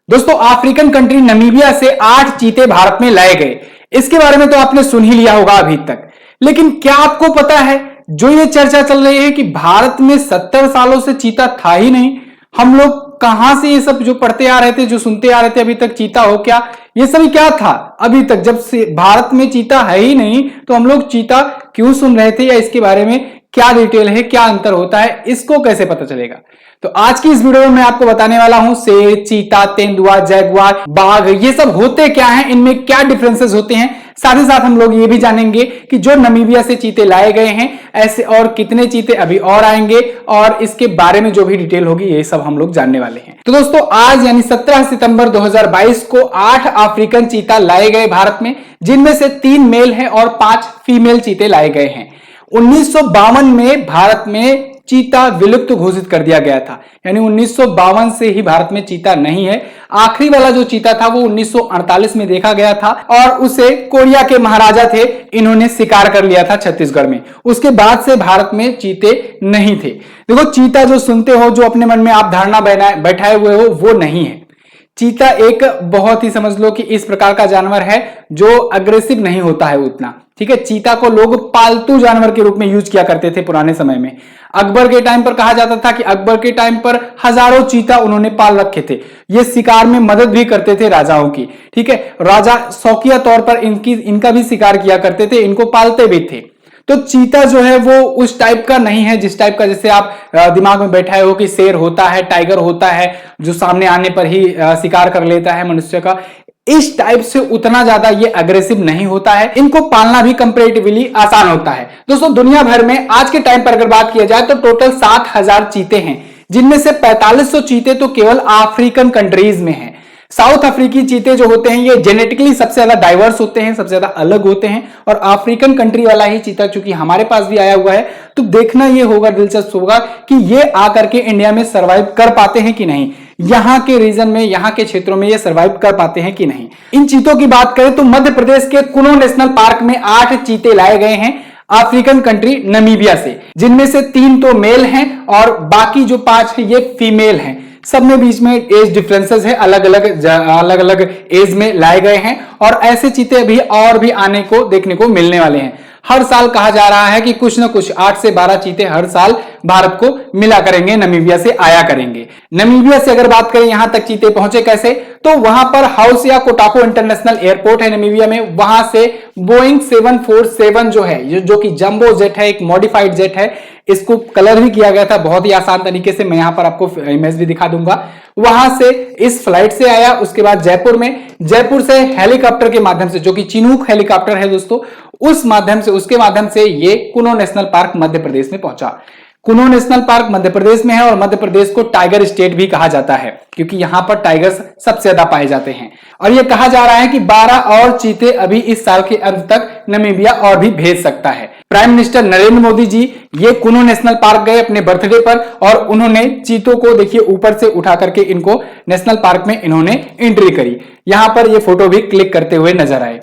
दोस्तों, African country Namibia से 8 चीते भारत में लाए गए। इसके बारे में तो आपने सुन ही लिया होगा अभी तक। लेकिन क्या आपको पता है, जो ये चर्चा चल रही है कि भारत में 70 सालों से चीता था ही नहीं, हम लोग कहां से ये सब जो पढ़ते आ रहे थे, जो सुनते आ रहे थे अभी तक, चीता हो क्या, ये सभी क्या था अभी तक? जब से भारत में चीता है ही नहीं तो हम लोग चीता क्यों सुन रहे थे, या इसके बारे में क्या डिटेल है, क्या अंतर होता है, इसको कैसे पता चलेगा? तो आज की इस वीडियो में मैं आपको बताने वाला हूं शेर, चीता, तेंदुआ, जैगुआर, बाघ, ये सब होते क्या हैं, इनमें क्या डिफरेंसेस होते हैं। साथ ही साथ हम लोग ये भी जानेंगे कि जो नमीबिया से चीते लाए गए हैं, ऐसे और कितने चीते अभी और आएंगे, और इसके बारे में जो भी डिटेल होगी ये सब हम लोग जानने वाले हैं। तो दोस्तों, आज यानी 17 सितंबर 2022 को 8 अफ्रीकन चीता लाए गए भारत में, जिनमें से 3 मेल हैं और 5 फीमेल चीते लाए गए हैं। 1952 में भारत में चीता विलुप्त घोषित कर दिया गया था, यानी 1952 से ही भारत में चीता नहीं है। आखिरी वाला जो चीता था वो 1948 में देखा गया था, और उसे कोरिया के महाराजा थे, इन्होंने शिकार कर लिया था छत्तीसगढ़ में। उसके बाद से भारत में चीते नहीं थे। देखो, चीता जो सुनते हो, जो अपने मन में आप धारणा बैठाए हुए हो, वो नहीं है। चीता एक बहुत ही, समझ लो कि इस प्रकार का जानवर है जो अग्रेसिव नहीं होता है उतना। ठीक है, चीता को लोग पालतू जानवर के रूप में यूज किया करते थे पुराने समय में। अकबर के टाइम पर कहा जाता था कि अकबर के टाइम पर हजारों चीता उन्होंने पाल रखे थे। ये शिकार में मदद भी करते थे राजाओं की। ठीक है, राजा शौकिया तौर पर इनका भी शिकार किया करते थे, इनको पालते भी थे। तो चीता जो है वो उस टाइप का नहीं है जिस टाइप का जैसे आप दिमाग में बैठाए हो कि शेर होता है, टाइगर होता है, जो सामने आने पर ही शिकार कर लेता है मनुष्य का। इस टाइप से उतना ज्यादा ये अग्रेसिव नहीं होता है। इनको पालना भी कंपैरेटिवली आसान होता है। दोस्तों, दुनिया भर में आज के टाइम पर अगर बात किया जाए तो टोटल 7000 चीते हैं, जिनमें से 4500 चीते तो केवल अफ्रीकन कंट्रीज में हैं। साउथ अफ्रीकी चीते जो होते हैं ये जेनेटिकली सबसे ज्यादा डाइवर्स होते हैं, सबसे ज्यादा अलग होते हैं। और अफ्रीकन कंट्री वाला ही चीता चूंकि हमारे पास भी आया हुआ है, तो देखना ये होगा, दिलचस्प होगा कि ये आकर के इंडिया में सरवाइव कर पाते हैं कि नहीं, यहां के रीजन में, यहां के क्षेत्रों में ये सरवाइव कर पाते हैं कि नहीं। इन चीतों की बात करें तो मध्य प्रदेश के कुनो नेशनल पार्क में 8 चीते लाए गए हैं अफ्रीकन कंट्री नमीबिया से, जिनमें से 3 तो मेल हैं और बाकी जो 5 है ये फीमेल हैं। सब में बीच में एज डिफरेंसेस है, अलग अलग एज में लाए गए हैं, और ऐसे चीते अभी और भी आने को देखने को मिलने वाले हैं। हर साल कहा जा रहा है कि कुछ न कुछ 8 से 12 चीते हर साल भारत को मिला करेंगे, नमीबिया से आया करेंगे। नमीबिया से अगर बात करें यहां तक चीते पहुंचे कैसे, तो वहां पर हाउस या कोटाको इंटरनेशनल एयरपोर्ट है नमीबिया में, वहां से बोइंग 747 जो है, जो कि जंबो जेट है, एक मॉडिफाइड जेट है, इसको कलर भी किया गया था बहुत ही आसान तरीके से। मैं यहां पर आपको इमेज भी दिखा दूंगा। वहां से इस फ्लाइट से आया, उसके बाद जयपुर से हेलीकॉप्टर के माध्यम से, जो कि चिनूक हेलीकॉप्टर है दोस्तों, उसके माध्यम से ये कुनो नेशनल पार्क मध्य प्रदेश में पहुंचा। कुनो नेशनल पार्क मध्य प्रदेश में है, और मध्य प्रदेश को टाइगर स्टेट भी कहा जाता है, क्योंकि यहां पर टाइगर्स सबसे ज्यादा पाए जाते हैं। और यह कहा जा रहा है कि 12 और चीते अभी इस साल के अंत तक नमीबिया और भी भेज सकता है। प्राइम मिनिस्टर नरेंद्र मोदी जी ये कुनो नेशनल पार्क गए अपने बर्थडे पर, और उन्होंने चीतों को देखिए ऊपर से उठा करके इनको नेशनल पार्क में इन्होंने एंट्री करी। यहां पर ये फोटो भी क्लिक करते हुए नजर आए।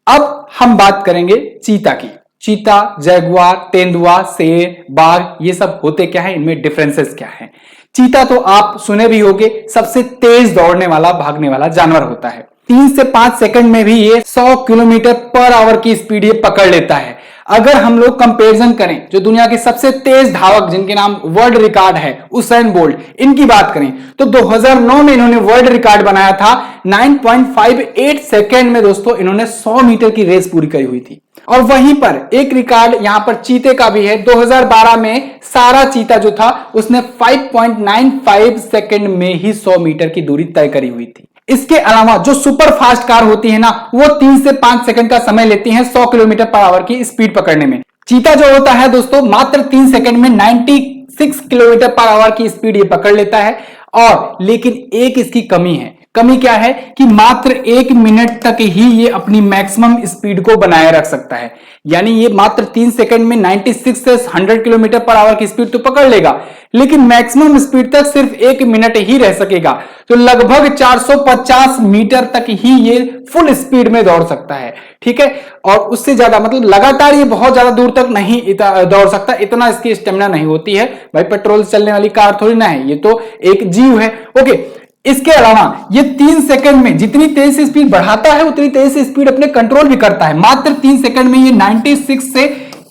अब हम बात करेंगे चीता की। चीता, जैगुआर, तेंदुआ, शेर, बाघ, ये सब होते क्या है, इनमें डिफरेंसेस क्या है? चीता तो आप सुने भी होंगे, सबसे तेज दौड़ने वाला, भागने वाला जानवर होता है। 3 से 5 सेकंड में भी ये 100 किलोमीटर पर आवर की स्पीड ये पकड़ लेता है। अगर हम लोग कंपैरिजन करें जो दुनिया के सबसे तेज धावक, जिनके नाम वर्ल्ड रिकॉर्ड है, उसैन बोल्ट, इनकी बात करें तो 2009 में इन्होंने वर्ल्ड रिकॉर्ड बनाया था। 9.58 सेकेंड में दोस्तों इन्होंने 100 मीटर की रेस पूरी करी हुई थी। और वहीं पर एक रिकॉर्ड यहां पर चीते का भी है। 2012 में सारा चीता जो था उसने 5.95 सेकेंड में ही 100 मीटर की दूरी तय करी हुई थी। इसके अलावा जो सुपर फास्ट कार होती है ना, वो 3 से 5 सेकंड का समय लेती है 100 किलोमीटर पर आवर की स्पीड पकड़ने में। चीता जो होता है दोस्तों मात्र 3 सेकंड में 96 किलोमीटर पर आवर की स्पीड ये पकड़ लेता है। और लेकिन एक इसकी कमी है। कमी क्या है कि मात्र 1 मिनट तक ही ये अपनी मैक्सिमम स्पीड को बनाए रख सकता है। यानी ये मात्र 3 सेकंड में 96 से 100 किलोमीटर पर आवर की स्पीड तो पकड़ लेगा, लेकिन मैक्सिमम स्पीड तक सिर्फ 1 मिनट ही रह सकेगा। तो लगभग 450 मीटर तक ही ये फुल स्पीड में दौड़ सकता है। ठीक है, और उससे ज्यादा मतलब लगातार ये बहुत ज्यादा दूर तक नहीं दौड़ सकता, इतना इसकी स्टेमिना नहीं होती है। भाई पेट्रोल से चलने वाली कार थोड़ी ना है, ये तो एक जीव है। ओके, इसके अलावा ये 3 सेकंड में जितनी तेज से स्पीड बढ़ाता है उतनी तेज से स्पीड अपने कंट्रोल भी करता है। मात्र 3 सेकंड में ये 96 से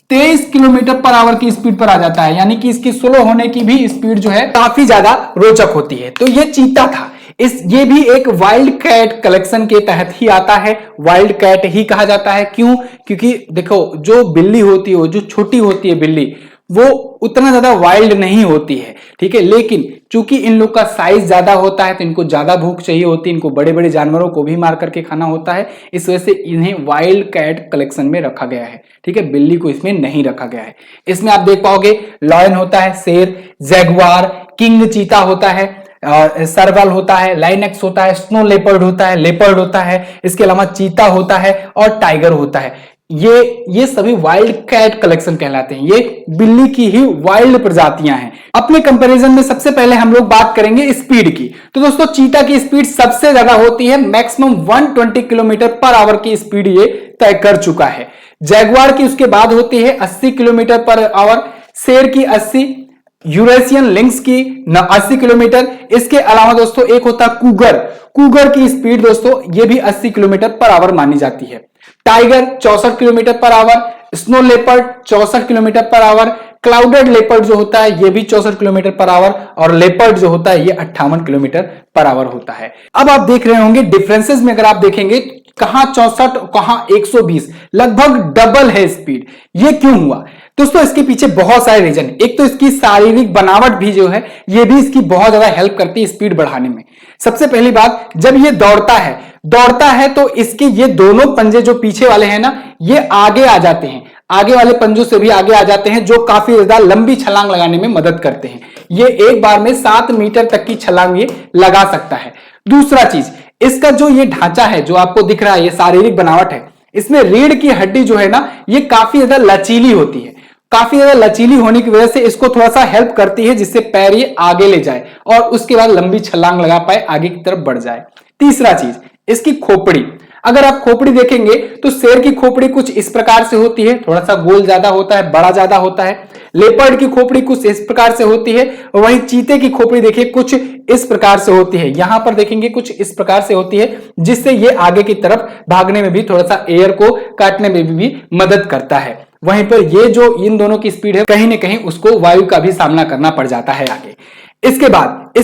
23 किलोमीटर पर आवर की स्पीड पर आ जाता है, यानी कि इसकी स्लो होने की भी स्पीड जो है काफी ज्यादा रोचक होती है। तो ये चीता था। ये भी एक वाइल्ड कैट कलेक्शन के तहत ही आता है, वाइल्ड कैट ही कहा जाता है। क्यों? क्योंकि देखो जो बिल्ली होती है, जो छोटी होती है बिल्ली, वो उतना ज्यादा वाइल्ड नहीं होती है, ठीक है। लेकिन चूंकि इन लोग का साइज ज्यादा होता है तो इनको ज्यादा भूख चाहिए होती है, इनको बड़े बड़े जानवरों को भी मार करके खाना होता है, इस वजह से इन्हें वाइल्ड कैट कलेक्शन में रखा गया है, ठीक है। बिल्ली को इसमें नहीं रखा गया है। इसमें आप देख पाओगे लॉयन होता है, शेर, जैगुआर, किंग चीता होता है, सर्वल होता है, लाइनेक्स होता है, स्नो लेपर्ड होता है, इसके अलावा चीता होता है और टाइगर होता है। ये सभी वाइल्ड कैट कलेक्शन कहलाते हैं। ये बिल्ली की ही वाइल्ड प्रजातियां हैं। अपने कंपैरिजन में सबसे पहले हम लोग बात करेंगे स्पीड की। तो दोस्तों चीता की स्पीड सबसे ज्यादा होती है, मैक्सिमम 120 किलोमीटर पर आवर की स्पीड ये तय कर चुका है। जैगुआर की उसके बाद होती है 80 किलोमीटर पर आवर, शेर की 80, यूरेशियन लिंक्स की 80 किलोमीटर। इसके अलावा दोस्तों एक होता कुगर की स्पीड दोस्तों ये भी 80 किलोमीटर पर आवर मानी जाती है। Tiger 64 kilometre per hour, snow leopard 64 kilometre per hour, clouded leopard जो होता है ये भी 64 किलोमीटर पर आवर, और लेपर्ड जो होता है ये 58 किलोमीटर पर आवर होता है। अब आप देख रहे होंगे डिफरेंसेस में, अगर आप देखेंगे कहां 64 कहां 120, लगभग डबल है स्पीड। ये क्यों हुआ दोस्तों? इसके पीछे बहुत सारे रीजन। एक तो इसकी शारीरिक बनावट भी जो है ये भी इसकी बहुत ज्यादा हेल्प करती है स्पीड बढ़ाने में। सबसे पहली बात, जब ये दौड़ता है तो इसके ये दोनों पंजे जो पीछे वाले हैं ना, ये आगे आ जाते हैं, आगे वाले पंजों से भी आगे आ जाते हैं, जो काफी ज्यादा लंबी छलांग लगाने में मदद करते हैं। ये एक बार में 7 मीटर तक की छलांग ये लगा सकता है। दूसरा चीज, इसका जो ये ढांचा है जो आपको दिख रहा है, ये शारीरिक बनावट है, इसमें रीढ़ की हड्डी जो है ना ये काफी ज्यादा लचीली होती है। काफी ज्यादा लचीली होने की वजह से इसको थोड़ा सा हेल्प करती है, जिससे पैर ये आगे ले जाए और उसके बाद लंबी छलांग लगा पाए, आगे की तरफ बढ़ जाए। तीसरा चीज, इसकी खोपड़ी। अगर आप खोपड़ी देखेंगे तो शेर की खोपड़ी कुछ इस प्रकार से होती है, थोड़ा सा गोल ज्यादा होता है, बड़ा ज्यादा होता है। लेपर्ड की खोपड़ी कुछ इस प्रकार से होती है, और वहीं चीते की खोपड़ी देखिए कुछ इस प्रकार से होती है। यहां पर देखेंगे कुछ इस प्रकार से होती है, जिससे ये आगे की तरफ भागने में भी, थोड़ा सा एयर को काटने में भी मदद करता है। वहीं पर ये जो इन दोनों की स्पीड है, कहीं ना कहीं उसको वायु का भी सामना करना पड़ जाता है आगे। इसके बाद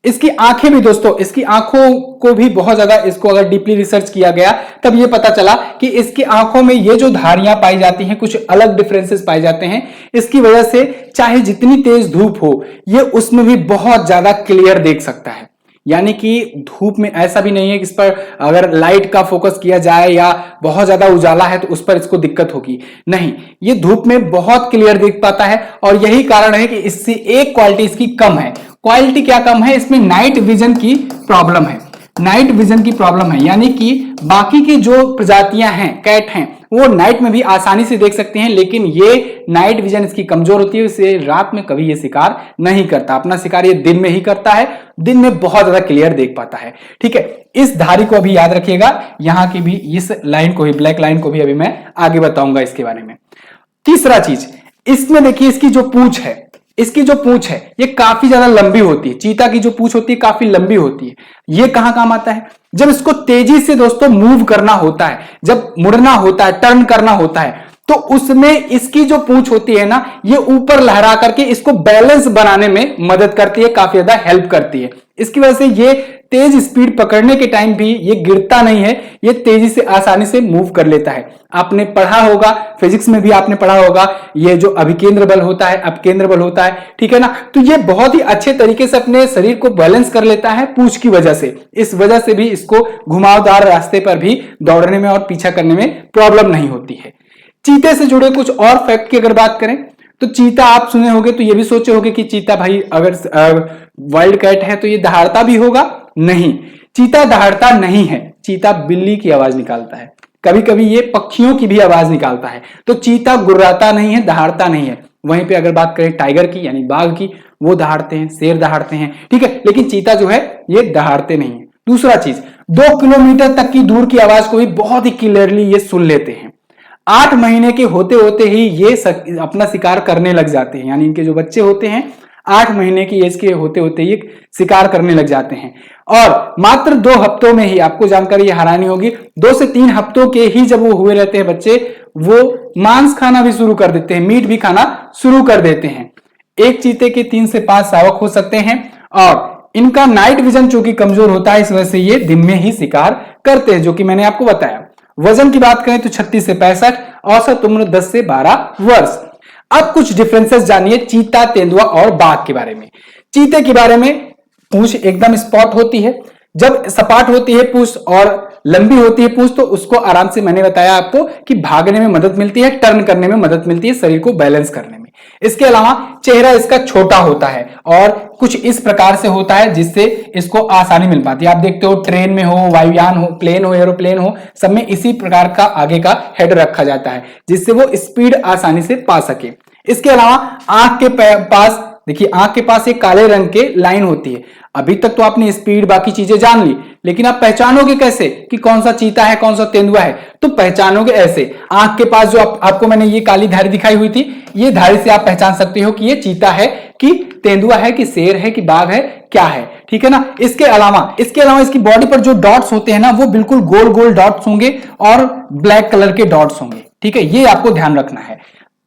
इसकी आंखें भी दोस्तों, इसकी आंखों को भी बहुत ज्यादा, इसको अगर डीपली रिसर्च किया गया तब ये पता चला कि इसकी आंखों में ये जो धारियां पाई जाती हैं, कुछ अलग डिफरेंसेस पाए जाते हैं। इसकी वजह से चाहे जितनी तेज धूप हो, ये उसमें भी बहुत ज्यादा क्लियर देख सकता है। यानी कि धूप में ऐसा भी नहीं है कि इस पर अगर लाइट का फोकस किया जाए या बहुत ज्यादा उजाला है तो उस पर इसको दिक्कत होगी, नहीं, ये धूप में बहुत क्लियर देख पाता है। और यही कारण है कि इससे एक क्वालिटी इसकी कम है। क्वालिटी क्या कम है? इसमें नाइट विजन की प्रॉब्लम है। नाइट विजन की प्रॉब्लम है, यानी कि बाकी की जो प्रजातियां हैं, कैट हैं, वो नाइट में भी आसानी से देख सकते हैं, लेकिन ये नाइट विजन इसकी कमजोर होती है, इसे रात में कभी ये शिकार नहीं करता। अपना शिकार ये दिन में ही करता है, दिन में बहुत ज्यादा क्लियर देख पाता है, ठीक है। इस धारी को अभी याद रखिएगा, यहां की भी इस लाइन को भी, ब्लैक लाइन को भी अभी मैं आगे बताऊंगा इसके बारे में। तीसरा चीज, इसमें देखिए इसकी जो पूंछ है, ये काफी ज्यादा लंबी होती है। चीता की जो पूंछ होती है काफी लंबी होती है। ये कहां काम आता है? जब इसको तेजी से दोस्तों मूव करना होता है, जब मुड़ना होता है, टर्न करना होता है, तो उसमें इसकी जो पूंछ होती है ना, ये ऊपर लहरा करके इसको बैलेंस बनाने में मदद करती है, काफी ज्यादा हेल्प करती है। इसकी वजह से ये तेज स्पीड पकड़ने के टाइम भी ये गिरता नहीं है, ये तेजी से आसानी से मूव कर लेता है। आपने पढ़ा होगा, फिजिक्स में भी आपने पढ़ा होगा, ये जो अभिकेंद्र बल होता है, अपकेंद्र बल होता है, ठीक है ना। तो ये बहुत ही अच्छे तरीके से अपने शरीर को बैलेंस कर लेता है पूंछ की वजह से। इस वजह से भी इसको घुमावदार रास्ते पर भी दौड़ने में और पीछा करने में प्रॉब्लम नहीं होती है। चीते से जुड़े कुछ और फैक्ट की अगर बात करें तो चीता आप सुने होंगे तो ये भी सोचे होंगे कि चीता भाई अगर वाइल्ड कैट है तो ये दहाड़ता भी होगा। नहीं, चीता दहाड़ता नहीं है, चीता बिल्ली की आवाज निकालता है, कभी कभी ये पक्षियों की भी आवाज निकालता है। तो चीता गुर्राता नहीं है, दहाड़ता नहीं है। वहीं पे अगर बात करें टाइगर की यानी बाघ की, वो दहाड़ते हैं, शेर दहाड़ते हैं, ठीक है, लेकिन चीता जो है ये दहाड़ते नहीं है। दूसरा चीज, 2 किलोमीटर तक की दूर की आवाज को भी बहुत ही क्लियरली ये सुन लेते हैं। 8 महीने के होते होते ही ये अपना शिकार करने लग जाते हैं, यानी इनके जो बच्चे होते हैं 8 महीने की एज के होते होते ये शिकार करने लग जाते हैं। और मात्र 2 हफ्तों में ही आपको जानकर ये हैरानी होगी, 2 से 3 हफ्तों के ही जब वो हुए रहते हैं बच्चे, वो मांस खाना भी शुरू कर देते हैं, मीट भी खाना शुरू कर देते हैं। एक चीते के 3 से 5 शावक हो सकते हैं और इनका नाइट विजन चूंकि कमजोर होता है, इस वजह से ये दिन में ही शिकार करते हैं, जो कि मैंने आपको बताया। वजन की बात करें तो 36 से 65, औसत उम्र 10 से 12 वर्ष। अब कुछ डिफरेंसेस जानिए चीता, तेंदुआ और बाघ के बारे में। चीते के बारे में पूंछ एकदम स्पॉट होती है, जब सपाट होती है पूंछ और लंबी होती है पूंछ तो उसको आराम से, मैंने बताया आपको कि भागने में मदद मिलती है, टर्न करने में मदद मिलती है, शरीर को बैलेंस करने में। इसके अलावा चेहरा इसका छोटा होता है और कुछ इस प्रकार से होता है जिससे इसको आसानी मिल पाती है। आप देखते हो ट्रेन में हो, वायुयान हो, प्लेन हो, एरोप्लेन हो, सब में इसी प्रकार का आगे का हेड रखा जाता है जिससे वो स्पीड आसानी से पा सके। इसके अलावा आंख के पास देखिए, आंख के पास एक काले रंग के लाइन होती है। अभी तक तो आपने स्पीड बाकी चीजें जान ली, लेकिन आप पहचानोगे कैसे कि कौन सा चीता है, कौन सा तेंदुआ है? तो पहचानोगे ऐसे, आंख के पास जो आपको मैंने ये काली धारी दिखाई हुई थी, ये धारी से आप पहचान सकते हो कि ये चीता है कि तेंदुआ है कि शेर है कि बाघ है, क्या है, ठीक है ना। इसके अलावा इसकी बॉडी पर जो डॉट्स होते हैं ना, वो बिल्कुल गोल गोल डॉट्स होंगे और ब्लैक कलर के डॉट्स होंगे, ठीक है, ये आपको ध्यान रखना है।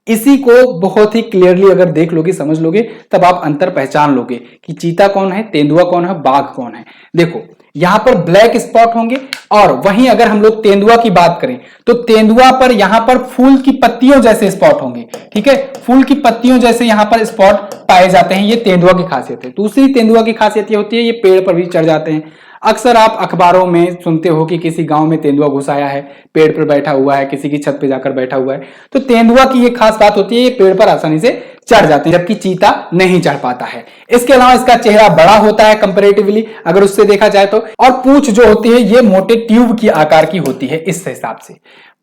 इसी को बहुत ही क्लियरली अगर देख लोगे, समझ लोगे, तब आप अंतर पहचान लोगे कि चीता कौन है, तेंदुआ कौन है, बाघ कौन है। देखो यहां पर ब्लैक स्पॉट होंगे और वहीं अगर हम लोग तेंदुआ की बात करें तो तेंदुआ पर यहां पर फूल की पत्तियों जैसे स्पॉट होंगे, ठीक है, फूल की पत्तियों जैसे यहां पर स्पॉट पाए जाते हैं। ये तेंदुआ की खासियत है। दूसरी तेंदुआ की खासियत ये होती है, ये पेड़ पर भी चढ़ जाते हैं। अक्सर आप अखबारों में सुनते हो कि किसी गांव में तेंदुआ घुस आया है, पेड़ पर बैठा हुआ है, किसी की छत पे जाकर बैठा हुआ है। तो तेंदुआ की ये खास बात होती है, ये पेड़ पर आसानी से चढ़ जाते हैं, जबकि चीता नहीं चढ़ पाता है। इसके अलावा इसका चेहरा बड़ा होता है कंपैरेटिवली, अगर उससे देखा जाए तो, और पूंछ जो होती है ये मोटे ट्यूब की आकार की होती है इस हिसाब से।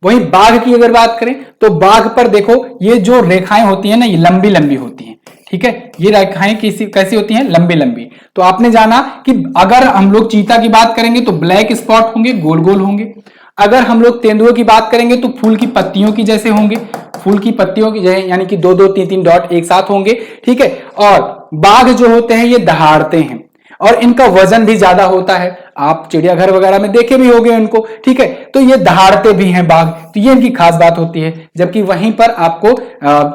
वहीं बाघ की अगर बात करें तो बाघ पर देखो ये जो रेखाएं होती है ना, ये लंबी लंबी होती हैं, ठीक है, ये रेखाएं कैसी होती हैं, लंबी लंबी। तो आपने जाना कि अगर हम लोग चीता की बात करेंगे तो ब्लैक स्पॉट होंगे, गोल गोल होंगे। अगर हम लोग तेंदुए की बात करेंगे तो फूल की पत्तियों की जैसे होंगे, फूल की पत्तियों की जैसे, यानी कि 2-2 3-3 डॉट एक साथ होंगे, ठीक है। और बाघ जो होते हैं ये दहाड़ते हैं और इनका वजन भी ज्यादा होता है। आप चिड़ियाघर वगैरह में देखे भी होंगे इनको, ठीक है, तो ये दहाड़ते भी हैं बाघ, तो ये इनकी खास बात होती है। जबकि वहीं पर आपको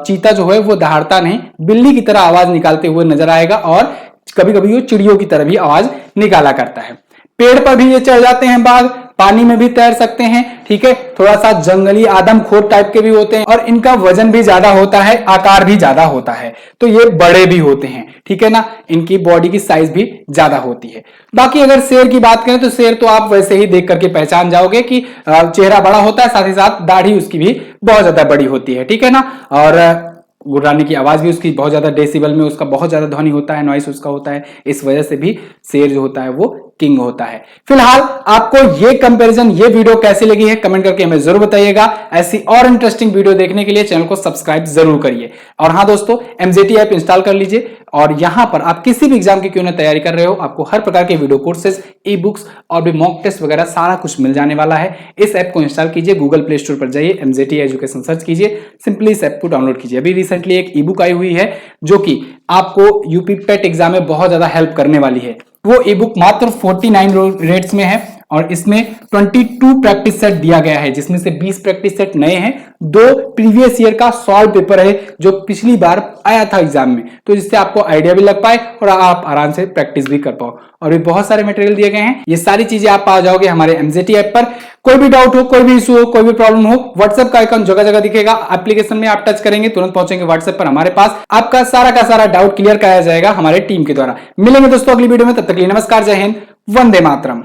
चीता जो है वो दहाड़ता नहीं, बिल्ली की तरह आवाज निकालते हुए नजर आएगा और कभी कभी वो चिड़ियों की तरह भी आवाज निकाला करता है। पेड़ पर भी ये चढ़ जाते हैं बाघ, पानी में भी तैर सकते हैं, ठीक है, थोड़ा सा जंगली आदमखोर टाइप के भी होते हैं और इनका वजन भी ज्यादा होता है, आकार भी ज्यादा होता है, तो ये बड़े भी होते हैं, ठीक है ना, इनकी बॉडी की साइज भी ज्यादा होती है। बाकी अगर शेर की बात करें तो शेर तो आप वैसे ही देख करके पहचान जाओगे कि चेहरा बड़ा होता है, साथ ही साथ दाढ़ी उसकी भी बहुत ज्यादा बड़ी होती है, ठीक है ना। और गुर्राने की आवाज भी उसकी बहुत ज्यादा डेसिबल में उसका बहुत ज्यादा ध्वनि होता है, नॉइस उसका होता है, इस वजह से भी शेर जो होता है वो किंग होता है। फिलहाल आपको ये कंपैरिजन, ये वीडियो कैसी लगी है कमेंट करके हमें जरूर बताइएगा। ऐसी और इंटरेस्टिंग वीडियो देखने के लिए चैनल को सब्सक्राइब जरूर करिए। और हाँ दोस्तों, MZT ऐप इंस्टॉल कर लीजिए और यहां पर आप किसी भी एग्जाम की क्यों ना तैयारी कर रहे हो, आपको हर प्रकार के वीडियो कोर्सेज, ई बुक्स और भी मॉक टेस्ट वगैरह सारा कुछ मिल जाने वाला है। इस ऐप को इंस्टॉल कीजिए, गूगल प्ले स्टोर पर जाइए, MZT एजुकेशन सर्च कीजिए, सिंपली इस ऐप को डाउनलोड कीजिए। अभी रिसेंटली एक ई बुक आई हुई है जो कि आपको यूपी पेट एग्जाम में बहुत ज्यादा हेल्प करने वाली है। वो ई बुक मात्र 49 रेट्स में है और इसमें 22 प्रैक्टिस सेट दिया गया है, जिसमें से 20 प्रैक्टिस सेट नए हैं, 2 प्रीवियस ईयर का सॉल्व पेपर है जो पिछली बार आया था एग्जाम में, तो जिससे आपको आइडिया भी लग पाए और आप आराम से प्रैक्टिस भी कर पाओ। और भी बहुत सारे मटेरियल दिए गए हैं, ये सारी चीजें आप पा जाओगे हमारे MZT ऐप पर। कोई भी डाउट हो, कोई भी इशू हो, कोई भी प्रॉब्लम हो, व्हाट्सएप का आइकन जगह जगह दिखेगा, एप्लीकेशन में आप टच करेंगे तुरंत पहुंचेंगे व्हाट्सएप पर हमारे पास, आपका सारा का सारा डाउट क्लियर कराया जाएगा हमारे टीम के द्वारा। मिलेंगे दोस्तों अगली वीडियो में, तब तक के लिए नमस्कार, जय हिंद, वंदे मातरम।